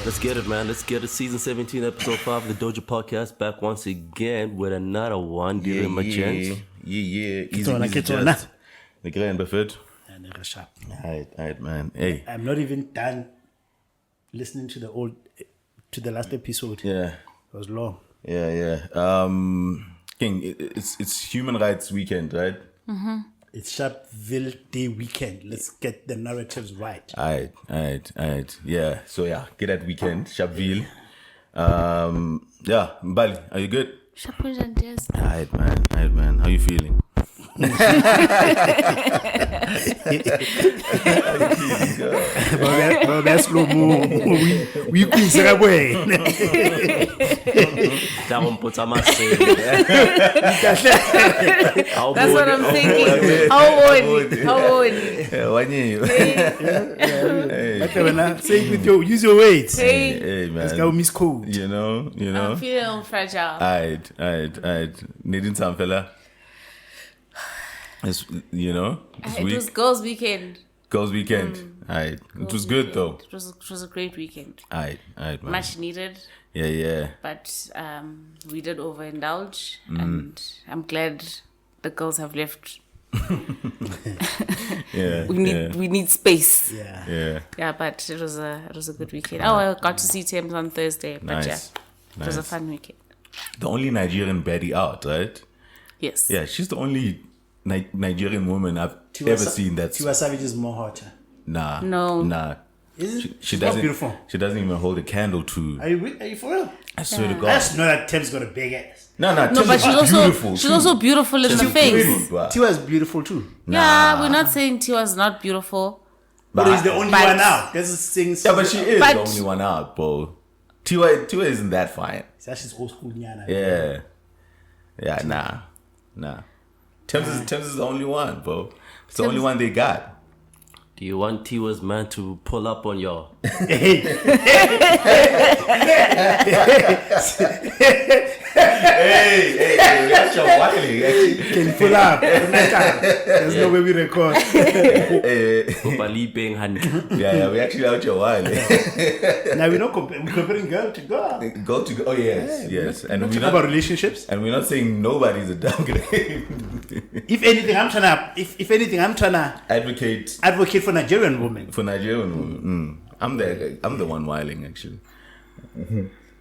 Let's get it, man. Let's get it. Season 17, episode 5 of the Dojo podcast. Back once again with another one. Give him a chance. Easy Kitona. just. The grand buffet. And sharp. Alright, man. Hey. I'm not even done listening to the last episode. Yeah. It was long. Yeah. King, it's Human Rights Weekend, right? Mm-hmm. It's Sharpville Day weekend. Let's get the narratives right. Alright. Yeah. So yeah, get that weekend, Sharpville. Yeah, Mbali, are you good? Alright, man. How you feeling? That's slow mo. We that way. That one puts on my That's what I'm thinking. How old? Yeah, 1 year. Say it with your, use your weight. Hey, man. Let's go miss code. You know. I'm feeling fragile. Alright. Needing some fella. It's, It was girls' weekend. Girls' weekend. Alright. It was good though. It was a great weekend. Alright, man. Much needed. Yeah. But we did overindulge, and I'm glad the girls have left. Yeah. We need space. Yeah. Yeah, but it was a good weekend. Oh, I got to see Thames on Thursday. But Nice. it was a fun weekend. The only Nigerian baddie out, right? Yes. Yeah, she's the only Nigerian woman I've ever seen that's... Tiwa Savage is more hotter. Nah. Is it? She She's doesn't. not beautiful. She doesn't even hold a candle to... Are you for real? I swear to God. That's not that Thames got a big ass. No, No, Tims but is she's also beautiful in the face. beautiful, bruh. Tiwa is beautiful too. Yeah, we're not saying Tiwa's not beautiful. But he's the only But- one out. That's the thing. Yeah, but she is But- the only one out, bro. Tiwa isn't that fine. That's old school Nyana. Yeah, nah. Thames is the only one, bro. It's the only one they got. Do you want Tiwa's man to pull up on y'all? Hey, that's your wily. Can you pull up? There's no way we record. Baliping honey. Yeah, we actually out your wily. Now we're not we're comparing girl to girl. Oh yes. And We're we're talking not about relationships. And we're not saying nobody's a downgrade. If anything, I'm trying to Advocate for Nigerian women. for Nigerian women. I'm the one whiling actually.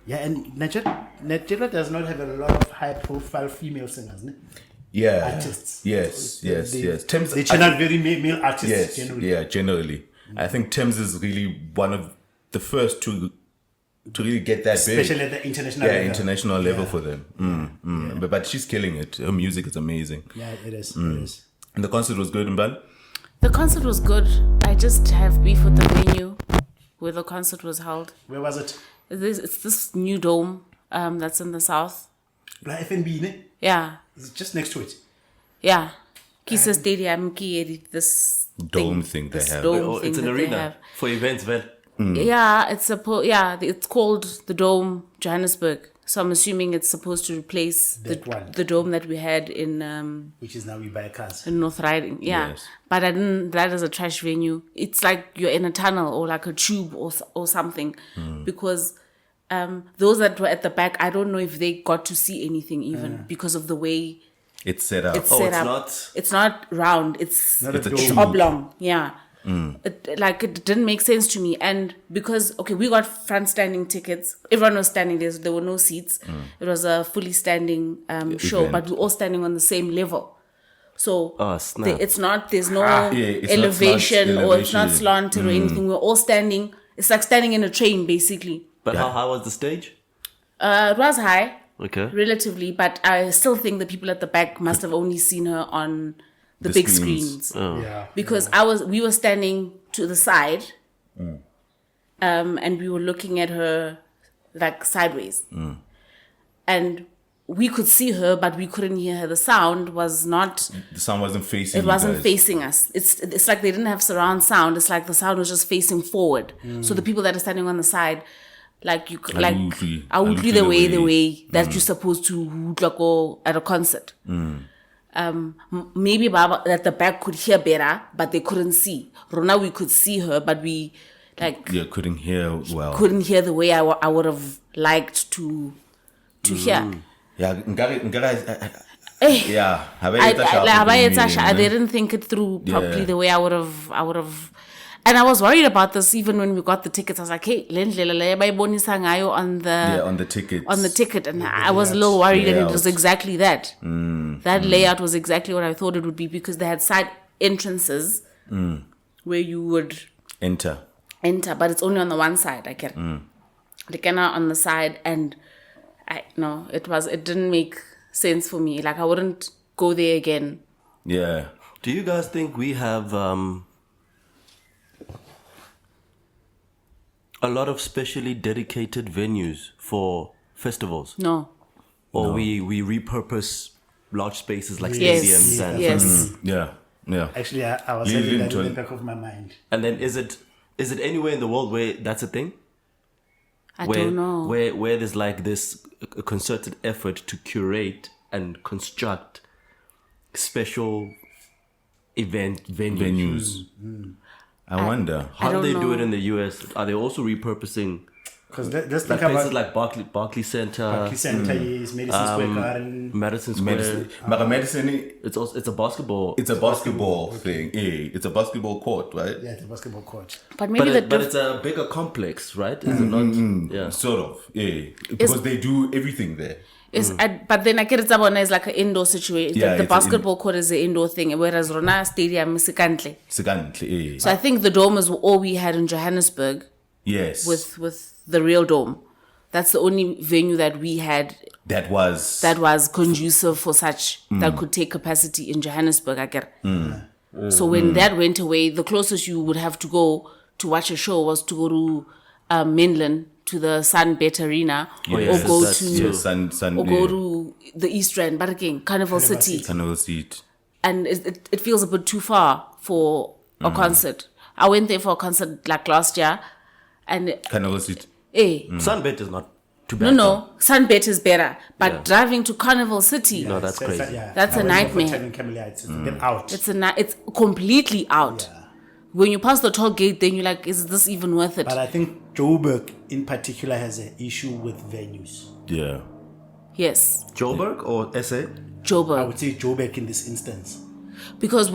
Yeah, and Nigeria does not have a lot of high-profile female singers, ne? Yeah. Artists. Yes. Thames, They channel very male artists. yes. Generally. Yeah. Generally, I think Thames is really one of the first to really get that big. Especially at the international level. International level for them. But she's killing it. Her music is amazing. Yeah, it is. And the concert was good, Mbal? The concert was good. I just have beef with the venue where the concert was held. Where was it? It's this new dome that's in the south. La FNB, ne? Yeah. It's just next to it. Yeah. Kisa Stadium, this Dome thing they have. Oh, it's an arena for events, man. Yeah, it's called the Dome Johannesburg. So I'm assuming it's supposed to replace the dome that we had in Which is now we buy cars. in North Riding. Yeah. Yes. But that is a trash venue. It's like you're in a tunnel or like a tube or something. Because those that were at the back, I don't know if they got to see anything even because of the way It's set up. it's set up. not? It's not round. It's Not a It's a dome. tube. oblong. Yeah. It didn't make sense to me. And because, we got front standing tickets. Everyone was standing there. So there were no seats. It was a fully standing show, event. but we're all standing on the same level. So snap. there's no it's not elevation or it's not elevation. slanted or anything. We're all standing. It's like standing in a train, basically. But how high was the stage? It was high, Okay. relatively, but I still think the people at the back must have only seen her on the The big screens. screens. Yeah. Because we were standing to the side, and we were looking at her like sideways, and we could see her, but we couldn't hear her. The sound was not. The sun wasn't facing. It you wasn't guys. facing us. It's like they didn't have surround sound. It's like the sound was just facing forward. So the people that are standing on the side, like you could like I would the way that you're supposed to go at a concert. Maybe Baba at the back could hear better, but they couldn't see. Rona, we could see her, but we like couldn't hear well. couldn't hear the way I would have liked to hear. Yeah, yeah. I didn't think it through properly the way I would have. And I was worried about this even when we got the tickets. I was like, hey, on the ticket. On the ticket. And I was a little worried and it was exactly that. That layout was exactly what I thought it would be because they had side entrances where you would enter, but it's only on the one side. I get the camera on the side, and it didn't make sense for me. Like I wouldn't go there again. Yeah. Do you guys think we have a lot of specially dedicated venues for festivals? No. Or we repurpose large spaces like Yes. stadiums and Yes. Yeah. Actually, I was having that in the back of my mind. And then is it anywhere in the world where that's a thing? I don't know. Where there's like this a concerted effort to curate and construct special event venues. I wonder. How do don't they do know. it in the US? Are they also repurposing Because let's like think places about like Barclay Center, Barclay Center, is Madison Square Garden. Madison Square? Medicine. It's a basketball. It's a basketball thing. Yeah, it's a basketball court, right? Yeah, the basketball court. But maybe but it's a bigger complex, right? Is it not? Yeah. Sort of. Yeah, because they do everything there. But then I get it is like an indoor situation. Yeah, the it's basketball court is an indoor thing, whereas Rona Stadium is secondly. Secondly, So I think the dome is all we had in Johannesburg yes. with the real dome. That's the only venue that we had that was conducive for such that could take capacity in Johannesburg. I get. So when that went away, the closest you would have to go to watch a show was to go to mainland to the Sunbet Arena or go to the East Rand, but again, Carnival City. Carnival City. And it feels a bit too far for a concert. I went there for a concert like last year, and Carnival City. Sunbet is not too bad. No, Sunbet is better, but driving to Carnival City, No, that's crazy. That's a nightmare. It's a bit out. It's completely out. Yeah. When you pass the toll gate, then you're like, is this even worth it? But I think Joburg in particular has an issue with venues. Yeah. Yes, Joburg or SA? I Joburg. would say Joburg in this instance. Because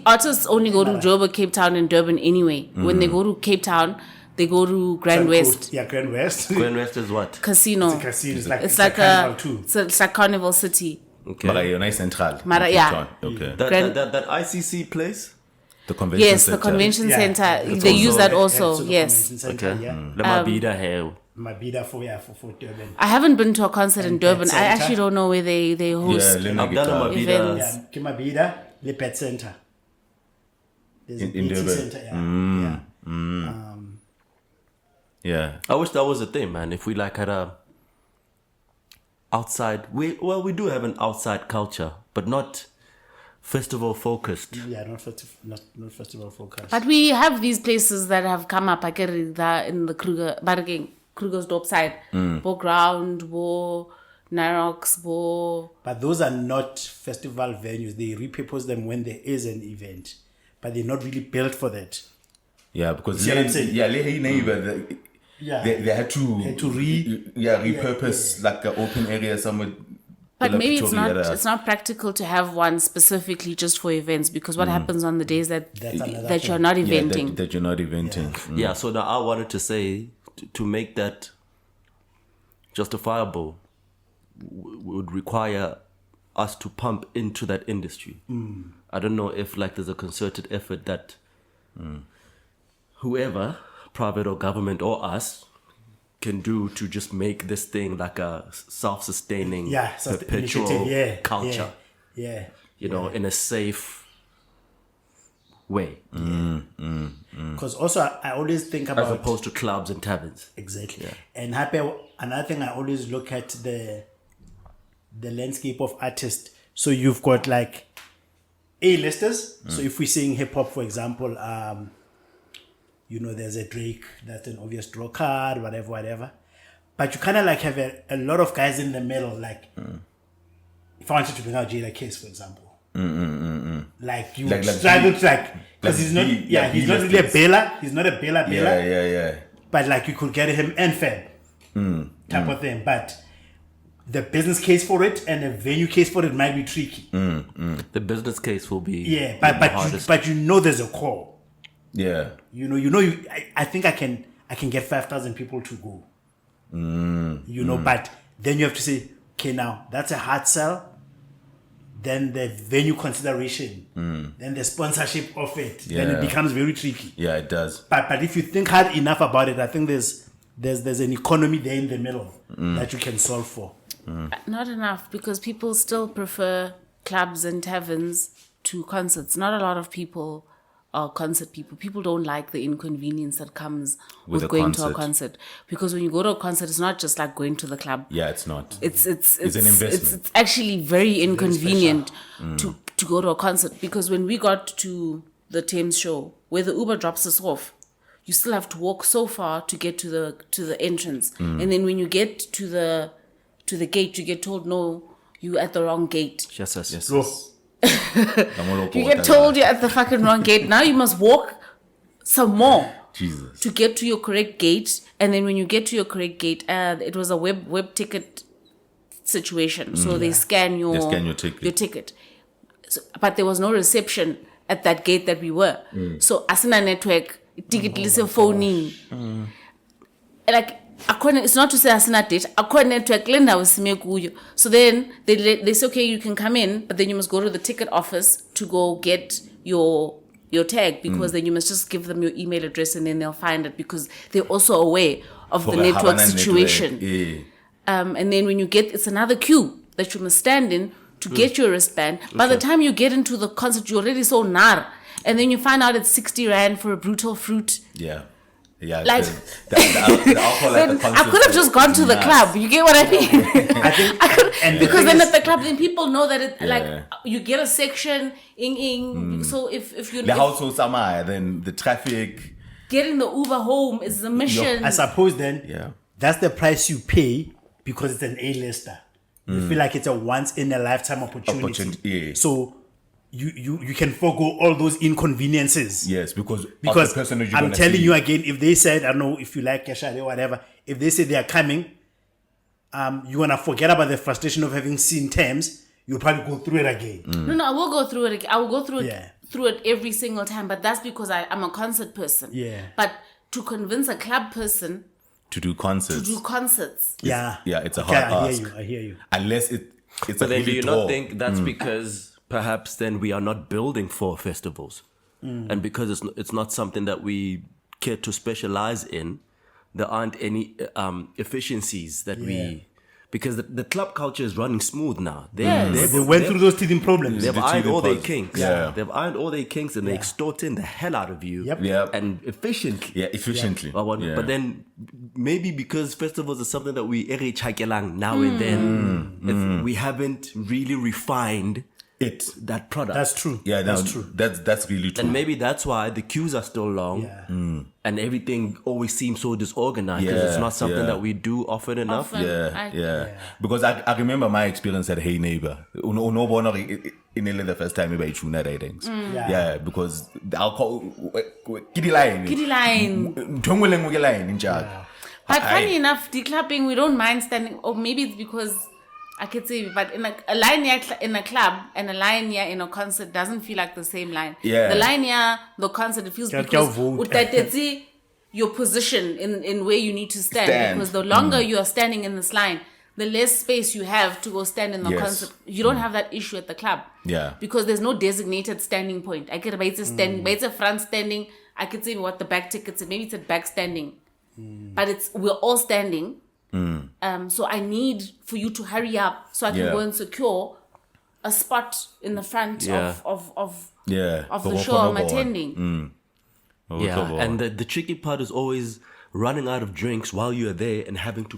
artists only go to Joburg, Cape Town, and Durban anyway. When they go to Cape Town, they go to Grand West Yeah, Grand West. Grand West is what? Casino. It's a casino. It's like Carnival too. it's like Carnival City. Okay. Mara, you're nice central. Mara, yeah. Okay. That ICC place? The convention Yes, center. the convention Yeah. center. It's They also- use that Yeah, also. it's a Yes. convention center, Okay. Yeah. The Mabida here. Mabida for Durban. I haven't been to a concert in And Durban. Pet I Center. actually don't know where they host. Yeah, Lena I've done a Guitar. Mabida. Events. Yeah, Mabida, the Pet Center. There's In a beauty Durban. center, yeah. Yeah. I wish that was a thing, man. If we like had a outside, we do have an outside culture, but not festival focused. Yeah, not festival focus. But we have these places that have come up. I get it that in the Kruger's Dorp side. Bo Ground, Bo Narox, Bo. But those are not festival venues. They repurpose them when there is an event, but they're not really built for that. Yeah, because See what I'm saying? they had to repurpose Yeah. like an open area somewhere. But maybe it's Pretoria, not. It's not practical to have one specifically just for events because what happens on the days that That's another that thing. you're not Yeah, eventing? that you're not eventing. Yeah, so now I wanted to say to make that justifiable would require us to pump into that industry. I don't know if like there's a concerted effort that whoever, private or government or us, can do to just make this thing like a self-sustaining, perpetual initiative, culture. Yeah. You know, in a safe way, Because also I always think as about opposed to clubs and taverns. exactly. And happy another thing I always look at the landscape of artists. So you've got like A-listers. So if we're seeing hip hop, for example, there's a Drake, that's an obvious draw card, whatever. But you kind of like have a lot of guys in the middle. Like, if I wanted to bring out Jada Case, for example, Like you Like straddle track. Because like he's not, B- yeah, yeah, he's not really a B-listers. bailer. He's not a bailer. Yeah. But like you could get him and Fab type of thing. But the business case for it and the venue case for it might be tricky. The business case will be Yeah, the hardest. but you know there's a call. Yeah. I think I can get 5,000 people to go. But then you have to say, okay, now that's a hard sell. Then the venue consideration, then the sponsorship of it, then it Yeah. becomes very tricky. Yeah, it does. But if you think hard enough about it, I think there's an economy there in the middle that you can solve for. Not enough, because people still prefer clubs and taverns to concerts. Not a lot of people are concert people. People don't like the inconvenience that comes with a going to a concert. concert. Because when you go to a concert, it's not just like going to the club. Yeah, it's not. It's an investment. It's actually very inconvenient to go to a concert, because when we got to the Thames show, where the Uber drops us off, you still have to walk so far to get to the entrance, and then when you get to the gate, you get told, no, you're at the wrong gate. Yes. So, You get told you're at the fucking wrong gate. Now you must walk some more Jesus. to get to your correct gate. And then when you get to your correct gate, it was a web ticket situation. So they scan your ticket. So, but there was no reception at that gate that we were. So asina network, ticket list phoning. Like it's not to say asina date. Network lenda was. So then they say, okay, you can come in, but then you must go to the ticket office to go get your tag, because then you must just give them your email address and then they'll find it, because they're also aware of the network situation. And then when you get, it's another queue that you must stand in to get your wristband. By the time you get into the concert, you're already so nar. And then you find out it's 60 Rand for a brutal fruit. Yeah. Yeah. Like, the alcohol at the concert. I could have just gone to the club. You get what I mean? I think, because then at the club, then people know that it like you get a section So if you the household summer, then the traffic. getting the Uber home is a mission. I suppose then that's the price you pay because it's an A-lister. You feel like it's a once in a lifetime opportunity. Yeah. So you can forego all those inconveniences. Yes, because I'm telling you again, if they said, I don't know if you like Keshare or whatever, if they say they are coming, you're gonna forget about the frustration of having seen Thames. You'll probably go through it again. No, I will go through it again. I will go through it Yeah. through it every single time, but that's because I'm a concert person. Yeah. But to convince a club person to do concerts. Yeah, it's a hard ask. I hear you. Unless it's But a then do really you tall. not think that's because perhaps then we are not building for festivals, and because it's not something that we care to specialize in, there aren't any efficiencies that we, because the club culture is running smooth now. They went through those teething problems. They've The ironed teething all their problems. kinks. Yeah. They've ironed all their kinks and they're extorting the hell out of you. Yep. Yep. And efficiently. Yeah, efficiently. But then maybe because festivals are something that we ere chakelang now and then, we haven't really refined that product. That's true. Yeah, that's true. That's really true. And maybe that's why the queues are still long, Yeah. and everything always seems so disorganized because it's not something that we do often enough. Because I remember my experience at Hey Neighbor. In the first time maybe I tuna ratings. Yeah, because the alcohol kitty line. But funny enough, declubbing, we don't mind standing, or maybe it's because I could say, but in a line here in a club and a line here in a concert doesn't feel like the same line. Yeah. The line here, the concert, it feels because your position in where you need to stand. Because the longer you are standing in this line, the less space you have to go stand in the concert. You don't have that issue at the club. Yeah. Because there's no designated standing point. I get it's a standing, but it's a front standing. I could say what the back tickets, maybe it's a back standing. But we're all standing. So I need for you to hurry up so I can go and secure a spot in the front of the show I'm attending. And the tricky part is always running out of drinks while you're there and having to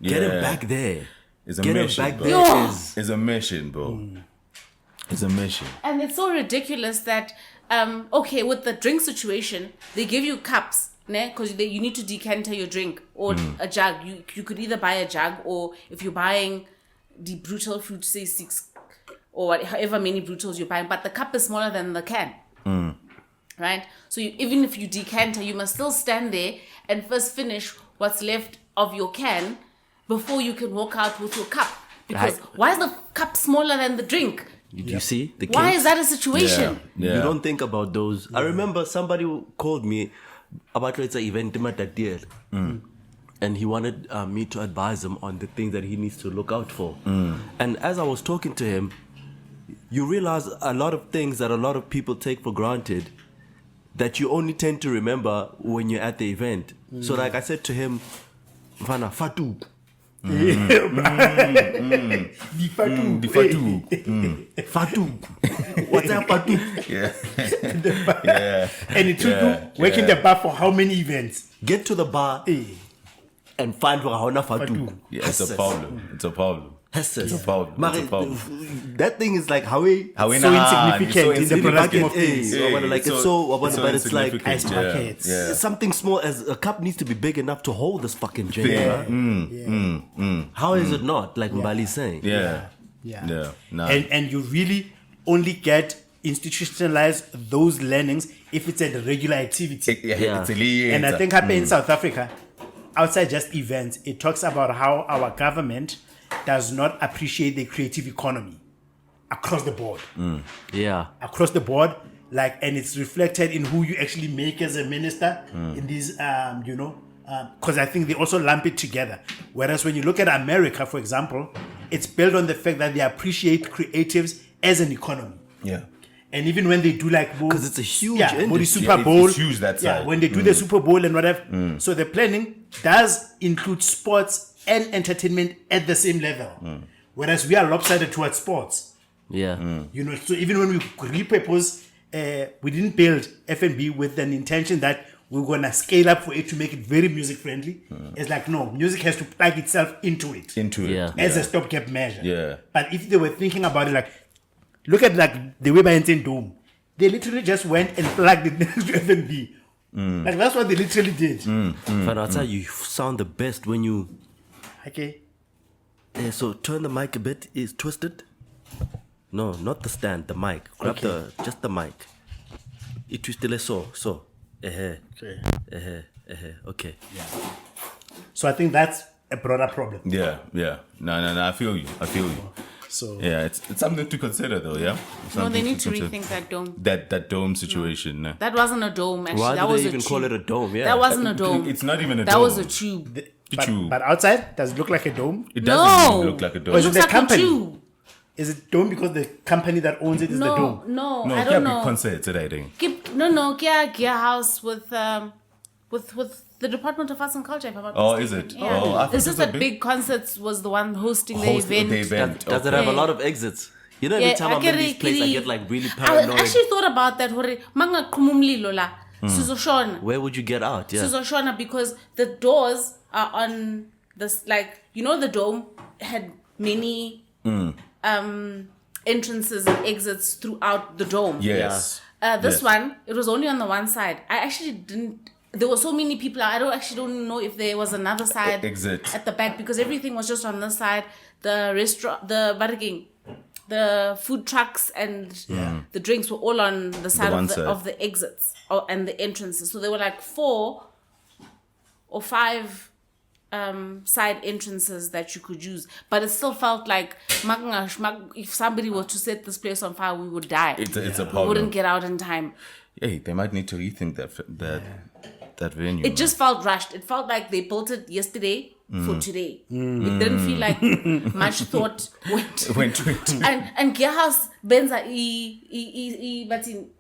get him back there. It's a Get him mission, back bro. there. It's a mission, bro. It's a mission. And it's so ridiculous that with the drink situation, they give you cups. Because you need to decanter your drink or a jug. You could either buy a jug, or if you're buying the brutal fruit, say 6 or however many brutals you're buying, but the cup is smaller than the can. Right? So even if you decanter, you must still stand there and first finish what's left of your can before you can walk out with your cup. Because why is the cup smaller than the drink? You see? The Why kinks? is that a situation? Yeah. You don't think about those. I remember somebody who called me about it's an event that deal. And he wanted me to advise him on the things that he needs to look out for. And as I was talking to him, you realize a lot of things that a lot of people take for granted that you only tend to remember when you're at the event. So like I said to him, Mfana, fatu. Fatu. What's that fatu? And it took you working the bar for how many events? Get to the bar and find Rahona fatu. Yeah, it's a problem. It's a problem. It's a problem. It's a problem. That thing is like how So insignificant in the product of things. But it's like Ice buckets. it's something small as a cup needs to be big enough to hold this fucking gin. Right? How is it not? Like Mbali's saying. Yeah. No. And you really only get institutionalize those learnings if it's a regular activity. It's a And I think in South Africa, outside just events, it talks about how our government does not appreciate the creative economy across the board. Across the board, and it's reflected in who you actually make as a minister in these, because I think they also lump it together. Whereas when you look at America, for example, it's built on the fact that they appreciate creatives as an economy. Yeah. And even when they do because it's a huge the Super Yeah, Bowl, it's huge that side. when they do the Super Bowl and whatever. So the planning does include sports and entertainment at the same level. Whereas we are lopsided towards sports. So even when we repurpose, we didn't build F&B with an intention that we're going to scale up for it to make it very music friendly. It's like, no, music has to plug itself into it. As a stopgap measure. Yeah. But if they were thinking about it look at the way by Dome. They literally just went and plugged it next to F&B. That's what they literally did. Fanata, you sound the best when you... Okay. So turn the mic a bit. Is twisted? No, not the stand. The mic. Grab just the mic. It twisted so. Okay. Okay. Yeah. So I think that's a broader problem. Yeah. No. I feel you. So yeah, it's something to consider though. Yeah. No, they need to rethink that dome. That dome situation. No. That wasn't a dome. Actually, Why that do was they a even tube. call it a dome? Yeah. That wasn't a dome. It's not even a that dome. was a tube. But outside, does it look like a dome? It doesn't No. even look like a dome. Or is It it looks the like company? a tube. Is it dome because the company that owns it is the dome? No, No, I it don't can't be know. concerts, I think. Gear House with the Department of Arts and Culture. If I'm not Is mistaken. it? Yeah. I thought This it is was that big concerts was the one hosting the event. Does it have a lot of exits? You know, every time I'm in these places, I get like really I paranoid. actually thought about that. Manga kumumlilo la. Suzoshona. Where would you get out? Yeah. Suzoshona, because the doors are on this, the dome had many entrances and exits throughout the dome. Yes. This one, it was only on the one side. I actually didn't. There were so many people. I don't know if there was another side Exit at the back, because everything was just on this side. The restaurant, the food trucks and the drinks were all on the side of the exits and the entrances. So there were 4 or 5 side entrances that you could use, but it still felt like if somebody were to set this place on fire, we would die. It's a We problem. wouldn't get out in time. Hey, they might need to rethink that venue. It just felt rushed. It felt like they built it yesterday for today. It didn't feel like much thought went and Gear House Benza but in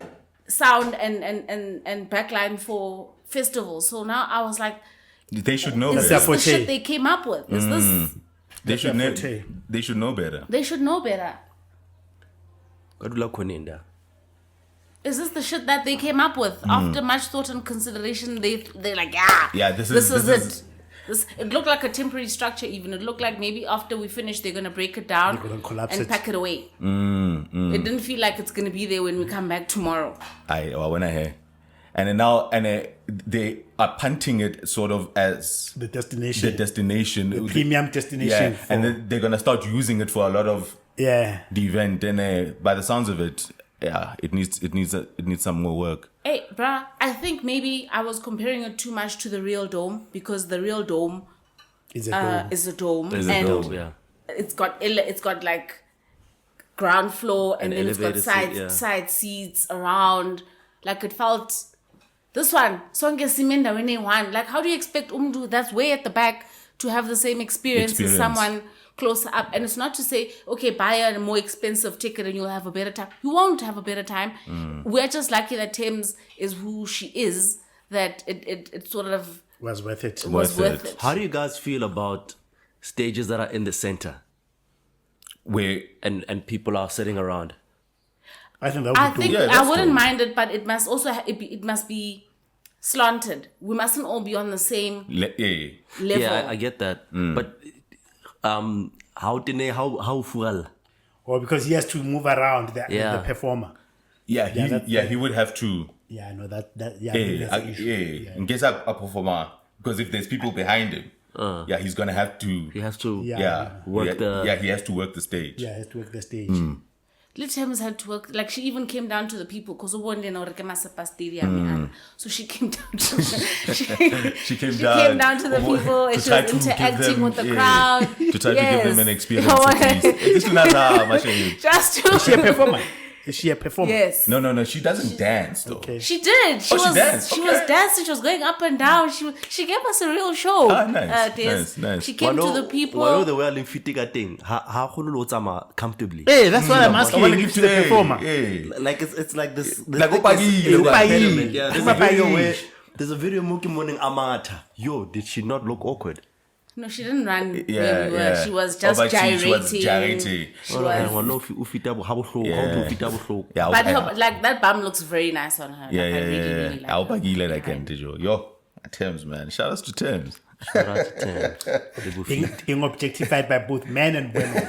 sound and backline for festivals. So now I was like, they should know is better. this the shit they came up with? Is this? They should know better. They should know better. Kadula Kweninda. Is this the shit that they came up with after much thought and consideration? They're like, this is it. It looked like a temporary structure. Even it looked like maybe after we finish, they're gonna break it down They're gonna collapse and it. pack it away. It didn't feel like it's gonna be there when we come back tomorrow. When I hear, and then now they are punting it sort of as The destination. the Premium destination. and then they're gonna start using it for a lot of Yeah. the event, and by the sounds of it, yeah, it needs some more work. Hey, bruh, I think maybe I was comparing it too much to the real dome because the real dome Is a dome. is a dome, Is a and dome, yeah. it's got like ground floor, and then it's got elevated seat, side seats around. Like it felt this one. Sonke Simenda when they won. Like how do you expect Umdu that's way at the back to have the same experience as someone closer up? And it's not to say, okay, buy a more expensive ticket and you'll have a better time. You won't have a better time. We're just lucky that Thames is who she is, that it sort of Was worth it. was worth it. How do you guys feel about stages that are in the center Where and people are sitting around? I think that would I be cool. think Yeah, I that's wouldn't cool. mind it, but it must also it must be slanted. We mustn't all be on the same yeah. level. Yeah, I get that. But how full? Or because he has to move around the Yeah. performer. Yeah, he would have to. Yeah, I know that that's the issue. In case I performer, because if there's people behind him, he's gonna have to. He has to Yeah. He has to work the stage. Yeah, he has to work the stage. Little Thames had to work. Like she even came down to the people because one day stadium. So she came down to She came she down. came down to the people and she try was to give interacting them- with the yeah, crowd. to try to give them an experience. Oh, at least. This is not just Is she a to performer? Is she a performer? yes. No. She doesn't dance though. Okay. She did. She Oh, she was danced. she Okay. was dancing. She was going up and down. She gave us a real show. Ah, nice, Des. nice. She came to the people. Why the way I'm thing? How comfortably? Hey, that's what I'm asking. wanna If give she's a hey, performer. hey. Like it's like this. Like thing Upagi, is- you got Upagi. Yeah, there's Upagi a video way. where there's a video Mookie morning Amata. Yo, did she not look awkward? No, she didn't run where Yeah, we were. yeah. She was Oh, just but gyrating. she was gyrating. She was. Yeah, But her, like that bum looks very nice on her. Yeah, like, I really, yeah. really like I'll her. big like again, Dojo. Yo, Thames, man. Shout outs to Thames. Shout out to Tim. Being objectified by both men and women.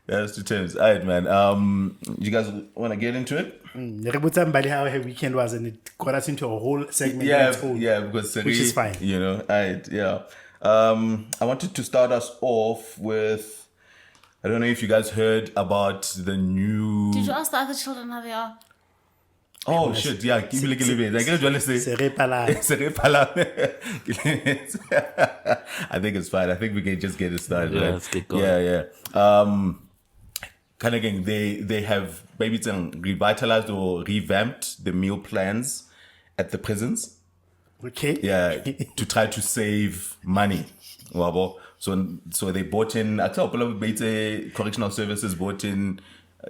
Shout outs to Thames. All right, man. You guys want to get into it? Somebody how her weekend was, and it got us into a whole segment. on Yeah, its own. yeah, because Which is fine. You know, yeah. I wanted to start us off with. I don't know if you guys heard about the new. Did you ask the other children how they are? Oh shit! Yeah, give me a little bit. Like, what do you want to say? Seré pala. Seré pala. I think it's fine. I think we can just get it started. Yeah, right? let's get going. Yeah. Kind of again, they have maybe it's revitalized or revamped the meal plans at the prisons. Okay. Yeah, to try to save money. Wabo. So they bought in. I tell people, correctional services bought in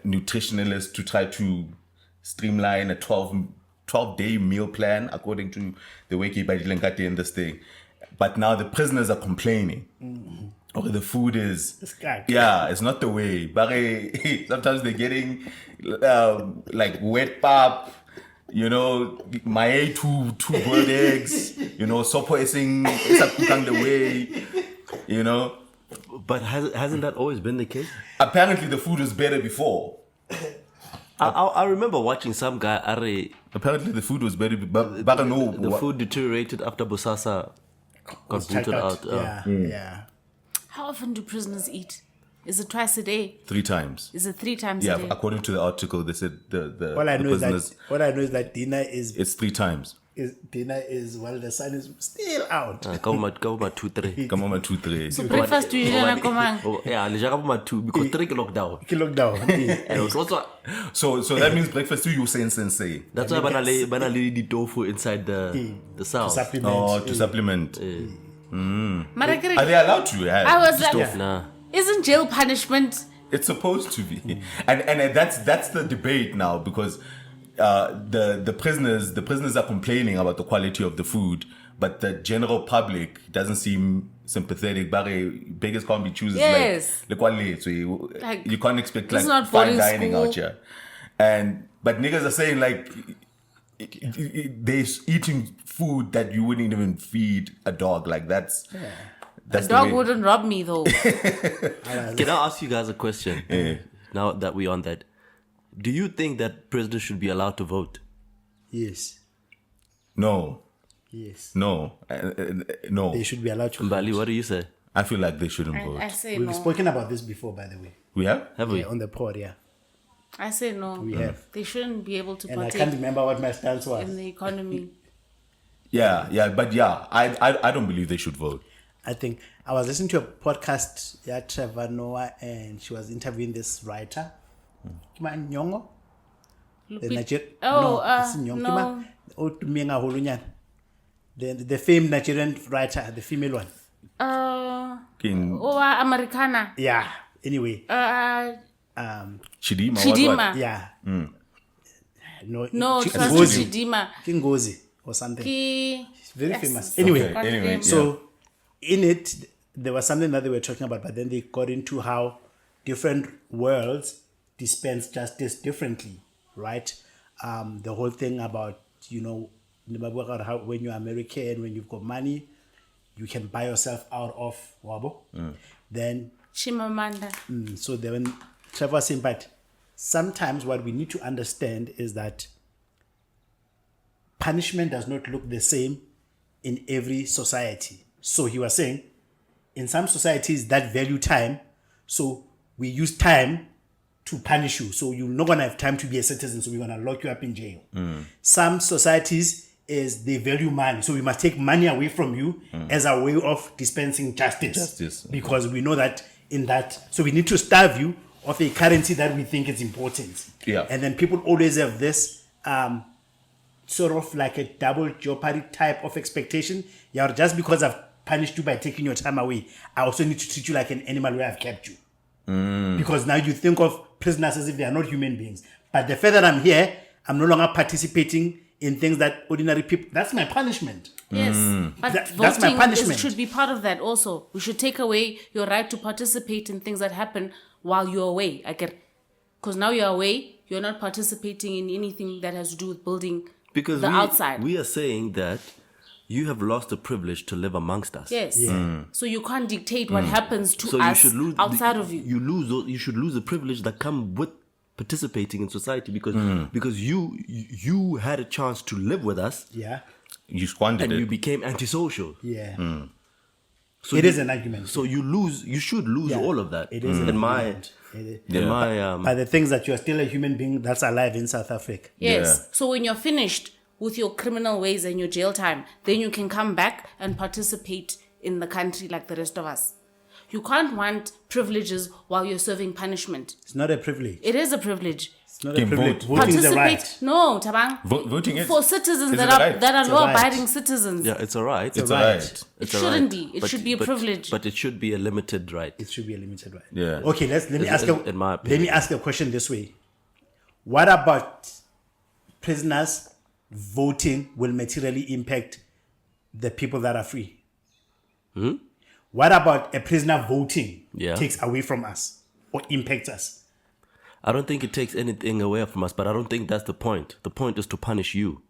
nutritionalists to try to streamline a 12-day meal plan according to the way Kibadilenkate in this thing. But now the prisoners are complaining. Or the food is yeah, it's not the way. But sometimes they're getting like wet pap, you know, my two boiled eggs, you know, sopo esing cooking the way, you know. But hasn't that always been the case? Apparently the food was better before. I remember watching some guy Apparently the food was better, but I don't know. the food deteriorated after Bosasa got booted out. Yeah. How often do prisoners eat? Is it twice a day? 3 times. Is it 3 times Yeah, a day? according to the article, they said the All I know is prisoners. that dinner It's 3 times. while the sun is still out. Go my 2-3. Come on, 2, 3. So breakfast do you don't come Yeah, le jaga my 2 because 3 lockdown. Lockdown. And also So that means breakfast too. You say. that's why bana le di tofu inside the south. Supplement. Oh, to supplement. Marakere, Are they allowed to? Yeah, I was just like, off. Nah. isn't jail punishment? It's supposed to be, and that's the debate now because the prisoners are complaining about the quality of the food, but the general public doesn't seem sympathetic. Beggars can't be choosers. Yes. Like quality, so you can't expect this is like not fine boarding dining school. out here, but niggas are saying like they're eating food that you wouldn't even feed a dog. Like that's The the dog way. wouldn't rob me though. Can I ask you guys a question? Now that we're on that, do you think that prisoners should be allowed to vote? Yes. No. Yes. No, no. They should be allowed to. Mbali, what do you say? I feel like they shouldn't vote. I say We've no. spoken about this before, by the way. We have? Have we? Yeah, on the pod, yeah. I say no. We have. They shouldn't be able to And I partake can't remember what my stance was. in the economy. I don't believe they should vote. I think I was listening to a podcast, Trevor Noah, and she was interviewing this writer, Kima Nyong'o. The Nigerian. no. The famed Nigerian writer, the female one. Americana. Yeah. Anyway. Chidima. Chidima. Yeah. No, it was Ngozi. Chidima. Ngozi or something. She's very famous. Anyway, Anyway, so in it, there was something that they were talking about, but then they got into how different worlds dispense justice differently, right? The whole thing about, how when you're American, when you've got money, you can buy yourself out of Wabo. Then, Chimamanda. so then Trevor was saying, but sometimes what we need to understand is that punishment does not look the same in every society. So he was saying, in some societies that value time, so we use time to punish you. So you're not going to have time to be a citizen, so we're going to lock you up in jail. Some societies is they value money, so we must take money away from you as a way of dispensing justice. Because we know that in that, so we need to starve you of a currency that we think is important. Yeah. And then people always have this sort of like a double jeopardy type of expectation. Yeah, just because I've punished you by taking your time away, I also need to treat you like an animal where I've kept you. Because now you think of prisoners as if they are not human beings. But the further I'm here, I'm no longer participating in things that ordinary people, that's my punishment. Yes, but That's my voting punishment. should be part of that also. We should take away your right to participate in things that happen while you're away. I get, because now you're away, you're not participating in anything that has to do with building Because the outside. we are saying that you have lost the privilege to live amongst us. Yes. Yeah. So you can't dictate what happens to So us you should lose outside of you. You should lose the privilege that come with participating in society because you had a chance to live with us Yeah. You squandered and it. you became antisocial. Yeah. So It is an argument. So you should lose Yeah. all of that. It is an in my argument. in my By the things that you are still a human being that's alive in South Africa. Yes. Yeah. So when you're finished with your criminal ways and your jail time, then you can come back and participate in the country like the rest of us. You can't want privileges while you're serving punishment. It's not a privilege. It is a privilege. It's not a Can privilege. vote. Voting is a Participate. right. No, Tabang. Voting is For citizens is that it a are right? that are It's a right. law-abiding citizens. yeah, it's all right. It's a right. right. It's It a shouldn't right. be. It should be a privilege. But it should be a limited right. It should be a limited right. Yeah. Okay, let me In- ask in my let me opinion. ask a question this way. What about prisoners voting will materially impact the people that are free? What about a prisoner voting Yeah. takes away from us or impacts us? I don't think it takes anything away from us, but I don't think that's the point. The point is to punish you.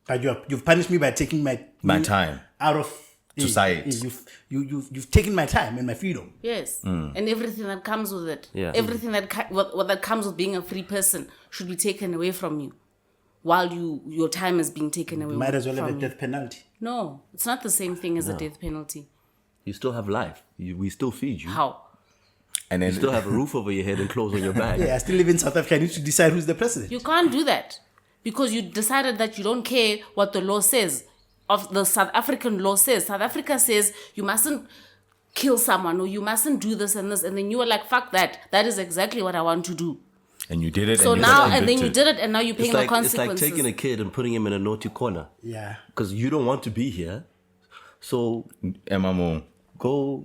But you've punished me by taking my time out of Society. You've taken my time and my freedom. Yes, and everything that comes with it. Yeah. Everything what that comes with being a free person should be taken away from you, while your time is being taken away. Might as well have a from you. death penalty. No, it's not the same thing as a death penalty. You still have life. We still feed you. How? And You then still have a roof over your head and clothes on your back. Yeah, I still live in South Africa. I need to decide who's the president. You can't do that because you decided that you don't care what the law says. Of the South African law says. South Africa says you mustn't kill someone or you mustn't do this and this, and then you were like, "Fuck that! That is exactly what I want to do." and you did it. So and you now, got and then you convicted. did it, and now you're paying It's like, the it's like consequences. taking a kid and putting him in a naughty corner Yeah. because you don't want to be here. So MMO. go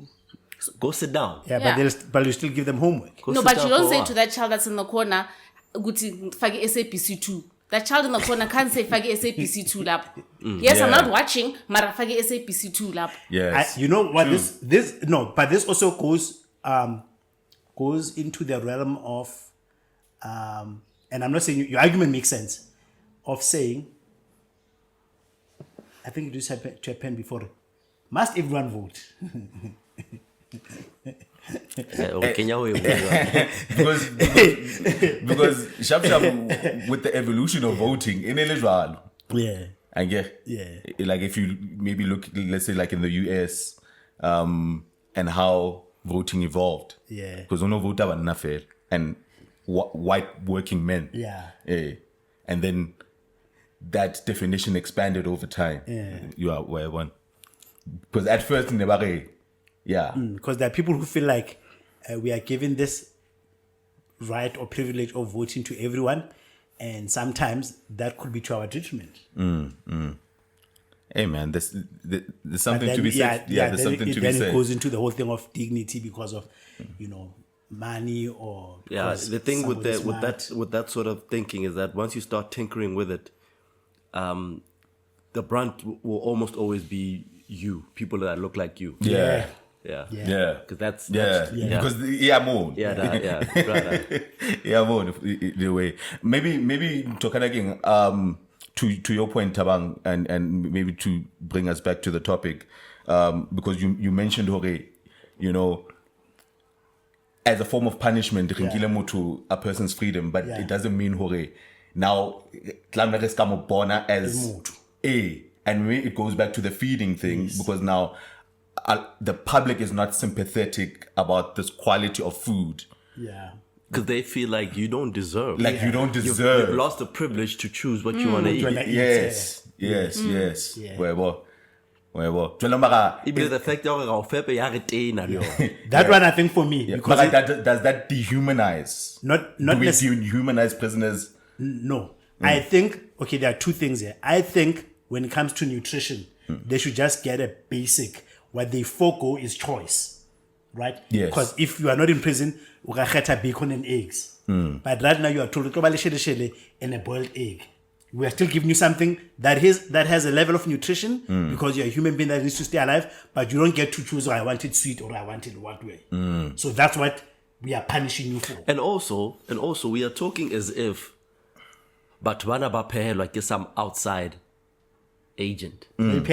sit down. Yeah, Yeah. but you still give them homework. Go No, sit but down you don't for a say while. to that child that's in the corner, "Guti fage SAPC 2." That child in the corner can't say fage SAPC 2 lap. Yes, I'm Yeah. not watching, mara fage SAPC 2 lap. Yes. You know what but this also goes into the realm of and I'm not saying your argument makes sense of saying, I think it used to happen before. Must everyone vote? Kenya way. because sharp with the evolution of voting in Elizabeth, Yeah. I get Yeah. like if you maybe look, let's say like in the US, and how voting evolved. Yeah. Because no vote enough and white working men. Yeah. And then that definition expanded over time. Yeah. You are where one. Because at first in the barre, yeah. Because there are people who feel like we are given this right or privilege of voting to everyone, and sometimes that could be to our detriment. Hey man, there's something Then, to be said. There's something to be said. Then it goes into the whole thing of dignity because of, money or the thing with somebody's with that sort of thinking is that once you start tinkering with it, the brunt will almost always be you, people that look like you. Yeah. Yeah. Because that's because more. More the way. Maybe talking again to your point, Tabang, and maybe to bring us back to the topic, because you mentioned Hore, as a form of punishment, to a person's freedom, but it doesn't mean Hore. Now, as a, and maybe it goes back to the feeding thing, because now the public is not sympathetic about this quality of food. Yeah. Because they feel like you don't deserve. You don't deserve. You've lost the privilege to choose what you want to eat. Yes. Where Even the fact that one, I think, for me, because does that dehumanize? Not Do we dehumanize prisoners? No. I think, there are two things here. I think when it comes to nutrition, they should just get a basic. What they forego is choice, right? Yes. Because if you are not in prison, you can get bacon and eggs. But right now you are told and a boiled egg. We are still giving you something that has a level of nutrition because you're a human being that needs to stay alive, but you don't get to choose, I want it sweet or I want it what way. So that's what we are punishing you for. And also we are talking as if but like some outside agent. So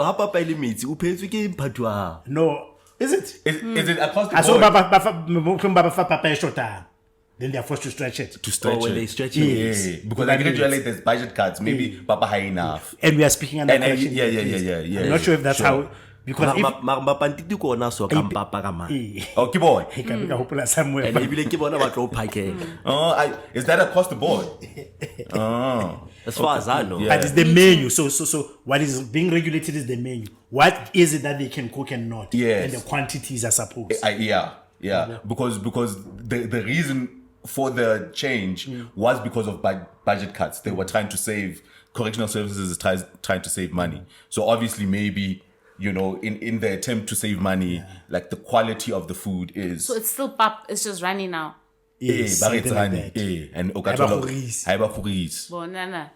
ha papa ile metsi o phetswe ke mphatwa. No, is it? Is it across the board? Then they are forced to stretch it. When they stretch it. Because I gradually there's budget cuts. Maybe papa high enough. And we are speaking under correction. Yeah. I'm not sure if that's how. Because if mapantiti ko ona so ka mpapa ka ma. Okay, boy. Somewhere. And ebile ke bona ba tlo phakela. Is that across the board? As far as I know. But it's the menu. So what is being regulated is the menu. What is it that they can cook and not? Yes. And the quantities are supposed. Yeah. Because the reason for the change was because of budget cuts. They were trying to save, correctional services is trying to save money. So obviously maybe, in the attempt to save money, like the quality of the food is... So it's still pap, it's just running now. Yes, but it's running. And Haiba Bonana.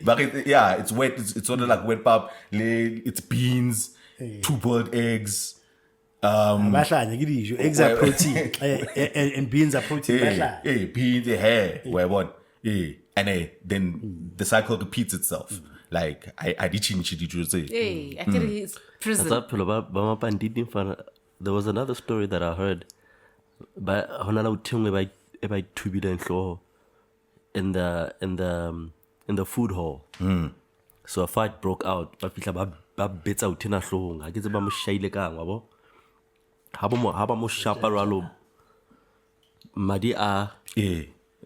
But it's wet. It's sort of like wet pap. It's beans, 2 boiled eggs. Eggs are protein and beans are protein. Beans, hair, where one. And then the cycle repeats itself. Like I did change it. Hey, I think it's prison. There was another story that I heard. But in the food hall. So a fight broke out. But people bits out in a song. I guess about Shaile Gang, wabo. Haba mo shaparalo Madi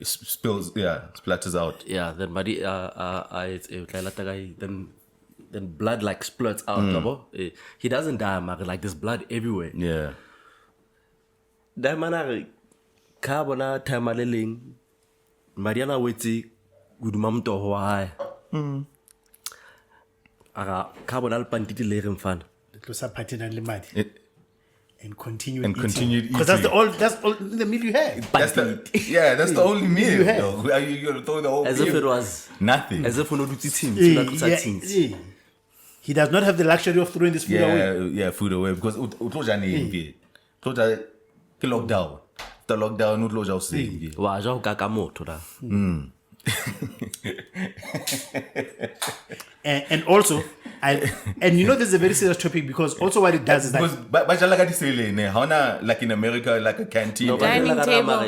splatters out. Yeah, then Madi then blood like splurts out, wabo. He doesn't die, like there's blood everywhere. Yeah. That man Carbona Tamaleling Mariana Witty good mamto Hawaii. Carbonal Pantiti Lerim fan. It was a pattern and limad. And continued eating. Because that's all the meal you have. That's the only meal you have. You're throw the whole as meal. If it was nothing. As if we not team. He does not have the luxury of throwing this food away. Yeah, food away because lockdown. The lockdown not loja using. Wa ja kakamoto da. And also, and this is a very serious topic because also what it does is that like in America, like a canteen. No, dining table.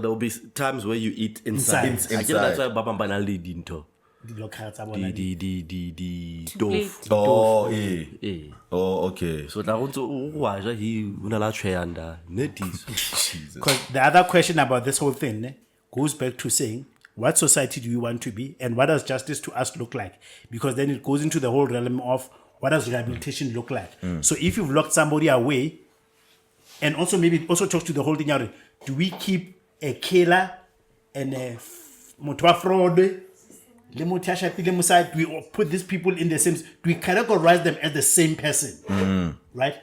There will be times where you eat inside. Inside. That's why Baba Banali didn't. The locals are the Too doof. late. Oh, eh. Eh. Oh, okay. So tla go ntse o wa he una la tsheyanda netiso. Jesus. Because the other question about this whole thing goes back to saying, what society do we want to be, and what does justice to us look like? Because then it goes into the whole realm of what does rehabilitation look like. So if you've locked somebody away, and also maybe it also talks to the whole thing out, do we keep a killer and a motwa fraud? Do we put these people in the same? Do we categorize them as the same person? Right?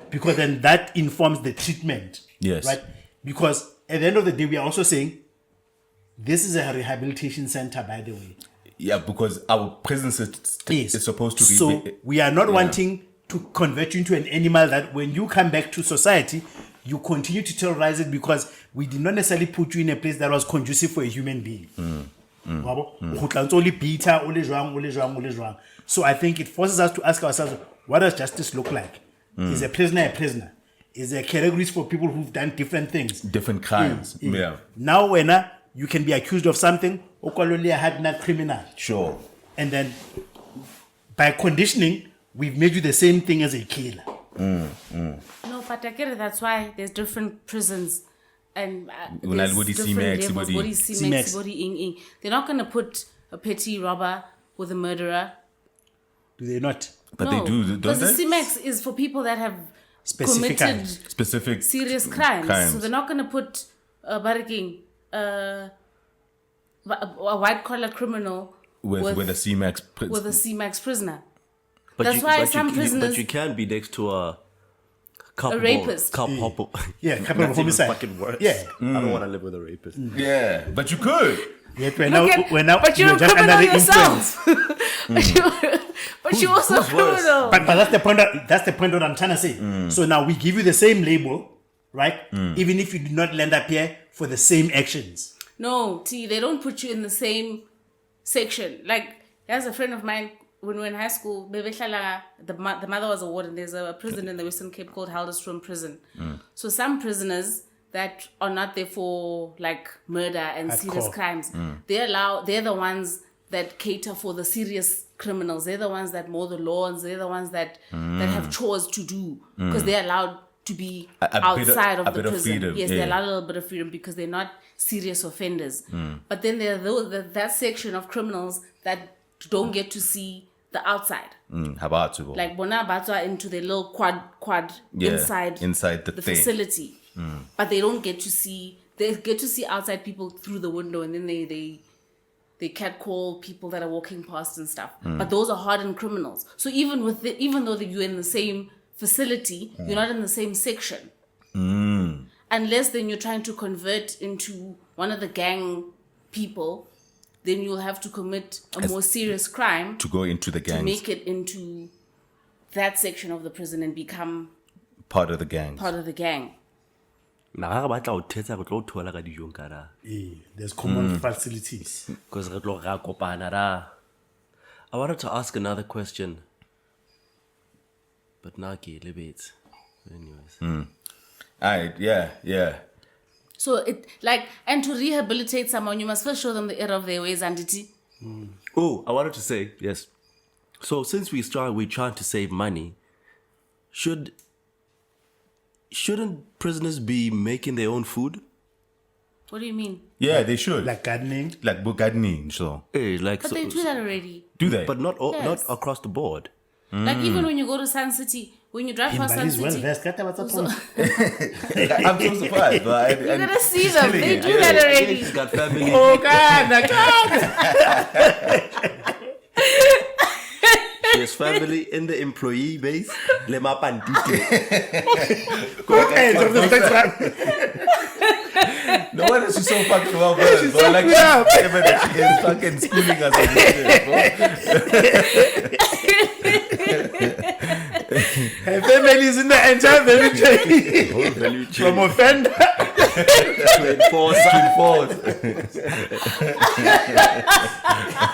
Because then that informs the treatment. Yes. Right? Because at the end of the day, we are also saying this is a rehabilitation center, by the way. Yeah, because our prison system Yes. is supposed to be. So we are not wanting to convert you into an animal that when you come back to society, you continue to terrorize it because we did not necessarily put you in a place that was conducive for a human being. Only bitter, only wrong. So I think it forces us to ask ourselves, what does justice look like? Is a prisoner a prisoner? Is there categories for people who've done different things? different crimes. Yeah. Now when you can be accused of something, only a hard not criminal. Sure. And then by conditioning, we've made you the same thing as a killer. No, but I get it. That's why there's different prisons. And Una there's body different C-Max, levels. body- Body C-Max. C-Max, body ing. They're not going to put a petty robber with a murderer. Do they not? But No, they do, don't because the they? C-Max is for people that have Specific committed crimes. Specific serious crimes. So they're not going to put a white collar criminal with a C-Max. with a C-Max prisoner. But That's why some prisoners- But you can be next to a couple. rapist. Couple. Yeah, couple of That's even homicide. fucking worse. Yeah. I don't want to live with a rapist. Yeah, but you could. Yet we're now, but you're a just criminal under the yourself. but you're also a who's worse? criminal. But that's the point. That's the point. What I'm trying to say. So now we give you the same label, right? Even if you did not land up here for the same actions. No, T, they don't put you in the same section. Like, there's a friend of mine, when we were in high school, the mother was a warden. There's a prison in the Western Cape called Halderstrom Prison. So some prisoners that are not there for like murder and serious Hardcore. crimes, they're the ones that cater for the serious criminals. They're the ones that mow the lawns. They're the ones that have chores to do because they're allowed to be outside of the bit of prison. freedom, Yes, yeah. they're allowed a little bit of freedom because they're not serious offenders. But then there are that section of criminals that don't get to see the outside. How about you? Like Bona Batwa into the little quad Yeah, inside the thing. facility. But they don't get to see, they get to see outside people through the window, and then they catcall people that are walking past and stuff. But those are hardened criminals. So even though you're in the same facility, you're not in the same section. Unless then you're trying to convert into one of the gang people, then you'll have to commit a more serious crime to go into the to gangs, make it into that section of the prison and become part of the gangs. part of the gang. Nah, ba tla o thetsa go tlo o thola ka dijong ka ra. There's common facilities. Because re tlo ra kopana ra. I wanted to ask another question. But now ke lebetse. Anyways. Alright, yeah. So And to rehabilitate someone, you must first show them the error of their ways, Anditi. Oh, I wanted to say, yes. So since we're trying to save money, shouldn't prisoners be making their own food? What do you mean? Yeah, they should. Like gardening. Like gardening, so. Like But they do that already. Do they? But not Yes. not across the board. Like even when you go to Sun City, when you drive past Sun Everybody's well City, versed. Kata what's up, so- I'm so surprised. But you're gonna see them. They do that already. She's got family. Oh God! She has family in the employee base. Le mapantite. No one is so fucking well versed, but like she is fucking schooling us on Her family is in the entire value chain. Whole value chain. From offender. To enforce.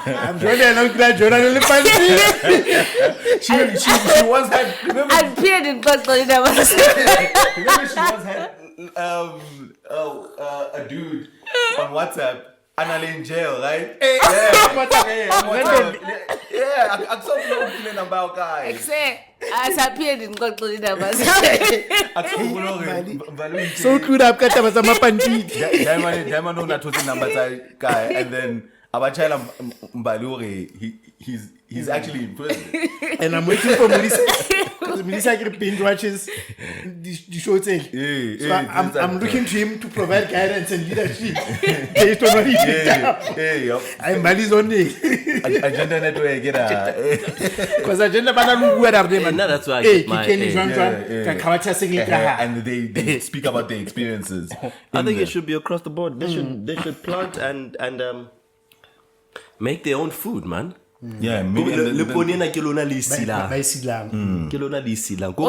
I'm sure they're not glad you're not She once had. Remember I appeared in Coastal University. she once had a dude on WhatsApp Anale in jail, right? I saw you number guy. I appeared in God numbers. So screwed up, kata masama pandit. Diamond no not was number guy, and then Abachela Mbalure, he's actually in prison. And I'm waiting for Melissa. Because Melissa can binge watches the show thing. So I'm looking to him to provide guidance and leadership. Based on what he did. I'm Bali's only. Agenda network, because agenda bana where are they? And that's why I get my and they speak about their experiences. I think it should be across the board. They should plant and make their own food, man. Yeah, maybe Or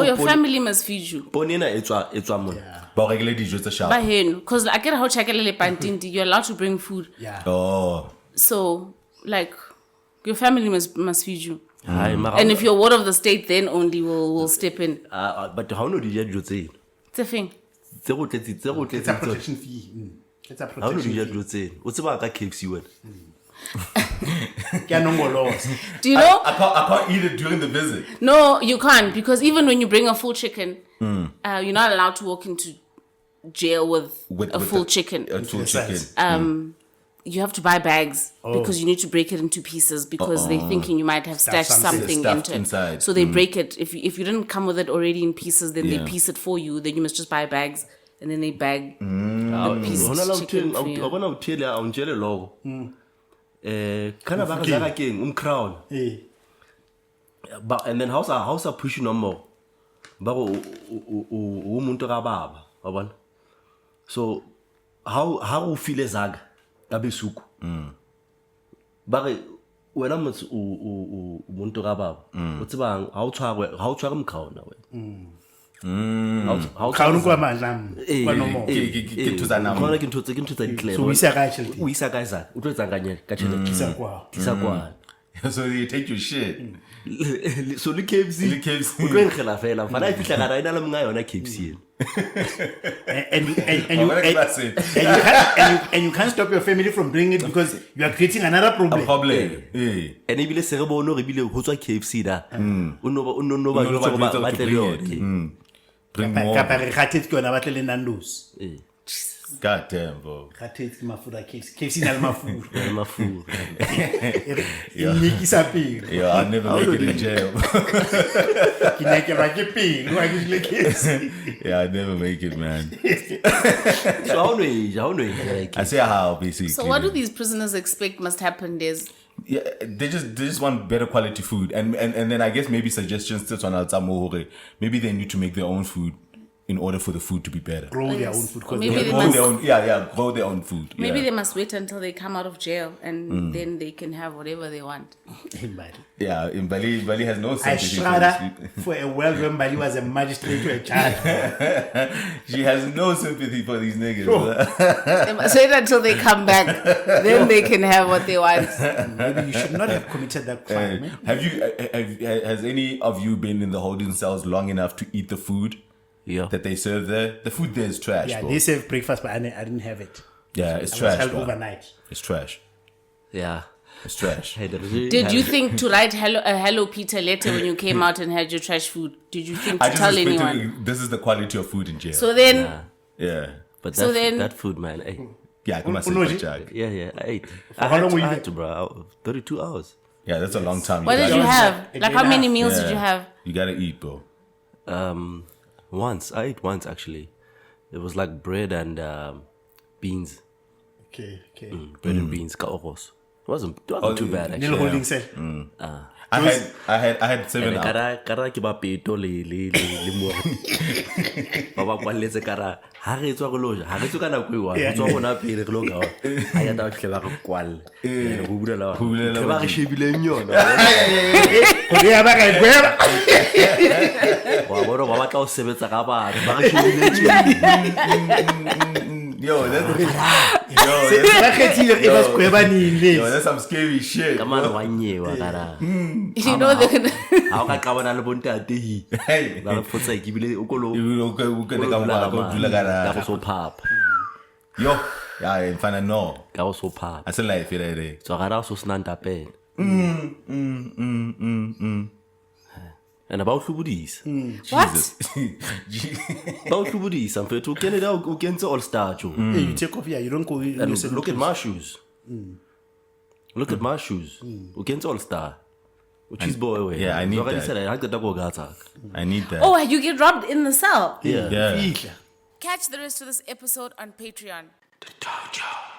your family must feed you. But regularly just a shop. Because I get how you're allowed to bring food. Yeah. Oh. So, like, your family must feed you. And And if you're ward of the state, then only will step in. But how do you say? It's a thing. It's a protection fee. It's a How do protection you fee. say? What's about that KFC one? Do you know? I can't eat it during the visit. No, you can't, because even when you bring a full chicken, you're not allowed to walk into jail with a full chicken. A full chicken. You have to buy bags because you need to break it into pieces because they're thinking you might have stashed something Stuffed into it. inside. So they break it. If you didn't come with it already in pieces, then they piece it for you. Then you must just buy bags and then they bag the pieces chicken for you. Kana ba ga keng crown. But and then how's a push number? Ba go umuntu ga baba, wabona? So how u feel zaga tabesuku. Ba re wena motse umuntu ga baba. O tsebang ha o tshware mkhaona wena. Khaunu kwa madlam kwa nomo. Ke thusa nama. Khona ke ntotse di So we say actually. o isa kae sa o tlo tsanganya ka tšhelete Kisa kwa. tisa kwa So they take your shit. so le KFC o tlo engela fela fana e fihla gara ina le mga yona KFC And you can't stop your family from doing it because you are creating another problem. Problem. and ebile se re bono re bile ho tswa KFC da o no ba ba tle le yone Bring more. Kapa re khathetse ke yona ba tle le Nando's. God damn, bro. Khathetse ke mafura KFC na le mafura. mafura Inikisa pele. Yeah, I'll never make it in jail. Ke nake ba ke pele wa ke le KFC. Yeah, I'll never make it, man. so how no I say how, basically. So what do these prisoners expect must happen? There's Yeah, they just want better quality food, and then I guess maybe suggestions to maybe they need to make their own food in order for the food to be better. Grow their own food. Or maybe they Grow must, their own, grow their own food. maybe yeah. they must wait until they come out of jail and then they can have whatever they want. Yeah, in Bali has no I sympathy for rather these people. for a well-run Bali was a magistrate to a judge. She has no sympathy for these niggas. They must wait until they come back. Then they can have what they want. Maybe you should not have committed that crime. Has any of you been in the holding cells long enough to eat the food that they serve there? The food there is trash, Yeah, bro. they serve breakfast, but I didn't have it. Yeah, it's I was trash, held bro. overnight. It's trash. yeah It's trash. Did you think to write hello Peter letter when you came out and had your trash food? Did you think I to just tell respect anyone? this is the quality of food in jail. So then, yeah. but So that, then- that food man Yeah, come on, Unoji? Jack. yeah I ate how long were you I there? had to bro 32 hours Yeah, that's a long time. what did gotta, you was have? a Like day how and a many half. meals did you have? You gotta eat, bro. once I ate once actually. It was like bread and beans. Okay. Bread and beans, kaokos. It wasn't too bad Nil actually. holding cell. I had 7 hours. Kara ke ba peto le mo. Ba ba kwalletse kara ha re tswa go loja ha re tswa kana kwewa go tswa gona pele re lo ga ha ya ta hle ba go kwalle go bulela ba ba re shebile nyona Go ya ba ka gweba. wa bona ba batla o sebetsa ka batho ba re shebile Yo, that's Ba khethile e ba gweba nile. that's some scary shit. ka mano wa nyewa kara You know they're gonna. ha o ka qabana le bontate hi Hey. ba re fotsa ke bile o kolo You go ka go so papa Yo, yeah, in fact, no. Ka o so pha. I still like it. So ga so snanda pe. And about Lubudis. Jesus. About Lubudis, I'm to Canada against all star. Hey, you take off here, you don't go. And look at my shoes. Look at my shoes. Against all star. Which is boy away. Yeah, I need that. I need that. Oh, you get robbed in the cell. Yeah. Yeah. Catch the rest of this episode on Patreon. The Dojo.